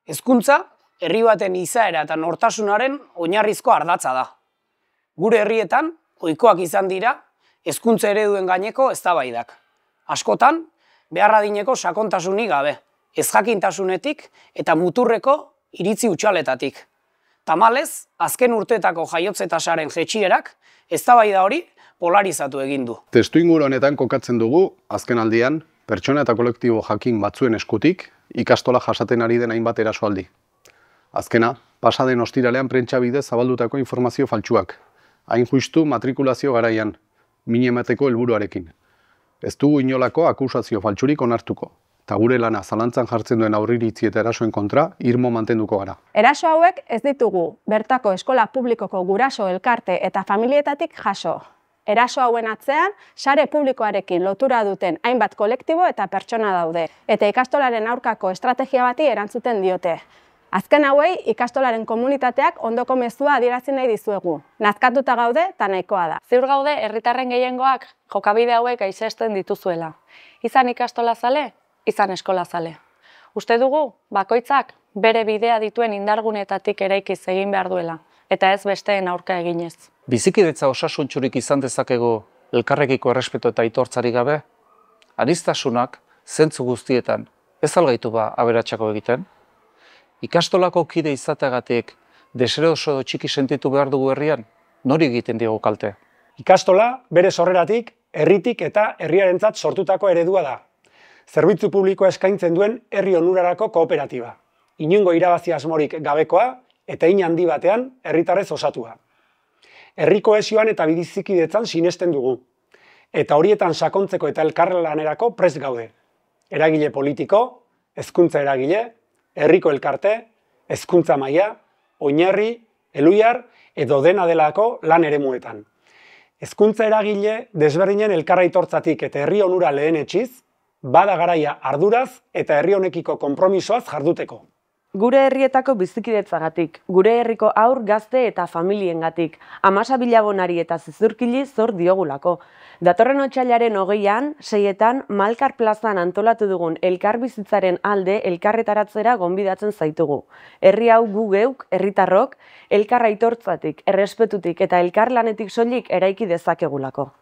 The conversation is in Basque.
Hezkuntza, herri baten izaera eta nortasunaren oinarrizko ardatza da. Gure herrietan, ohikoak izan dira, hezkuntza ereduen gaineko eztabaidak. Askotan, behar adineko sakontasunik gabe, ezjakintasunetik eta muturreko iritzi hutsaletatik. Tamalez, azken urteetako jaiotze tasaren jaitsierak eztabaida hori polarizatu egin du. Testuinguru honetan kokatzen dugu, azken aldian, pertsona eta kolektibo jakin batzuen eskutik, ikastola jasaten ari den hainbat erasoaldi. Azkena, pasaden ostiralean prentsa bidez zabaldutako informazio faltsuak. Hain justu matrikulazio garaian, min emateko helburuarekin. Ez dugu inolako akusazio faltsurik onartuko, eta gure lana zalantzan jartzen duen aurriritzi eta erasoen kontra irmo mantenduko gara. Eraso hauek ez ditugu bertako eskola publikoko guraso elkarte eta familietatik jaso. Eraso hauen atzean, sare publikoarekin lotura duten hainbat kolektibo eta pertsona daude, eta ikastolaren aurkako estrategia bati erantzuten diote. Azken hauei, ikastolaren komunitateak ondoko mezua adierazi nahi dizuegu. Nazkatuta gaude eta nahikoa da. Ziur gaude herritarren gehiengoak jokabide hauek gaitzesten dituzuela. Izan ikastola zale, izan eskola zale. Uste dugu, bakoitzak bere bidea dituen indargunetatik eraikiz egin behar duela, eta ez besteen aurka eginez. Bizikidetza osasuntsurik izan dezakegu elkarrekiko errespetu eta aitortzari gabe? Aniztasunak, zentzu guztietan, ez algaitu ba aberatxako egiten? Ikastolako kide izateagatik deseroso txiki sentitu behar dugu herrian, nori egiten diogu kalte? Ikastola, bere sorreratik, herritik eta herriarentzat sortutako eredua da. Zerbitzu publikoa eskaintzen duen herri onurarako kooperatiba. Inongo irabazi asmorik gabekoa eta hein handi batean herritarrez osatua. Herri kohesioan eta bizikidetzan sinesten dugu. Eta horietan sakontzeko eta elkarlanerako prest gaude. Eragile politiko, hezkuntza eragile, herriko elkarte, hezkuntza maila, oinarri, eluiar edo dena delako lan eremuetan. Hezkuntza eragile desberdinen elkarraitortzatik eta herri onura lehenetsiz, bada garaia arduraz eta herri honekiko konpromisoaz jarduteko. Gure herrietako bizikidetzagatik, gure herriko haur, gazte eta familiengatik, amasa bilabonari eta zizurkili zor diogulako. Datorren otsailaren 20an, 6etan, Malkar plazan antolatu dugun elkarbizitzaren alde elkarretaratzera gonbidatzen zaitugu. Herri hau gu geuk, herritarrok, elkar aitortzatik, errespetutik eta elkarlanetik soilik eraiki dezakegulako.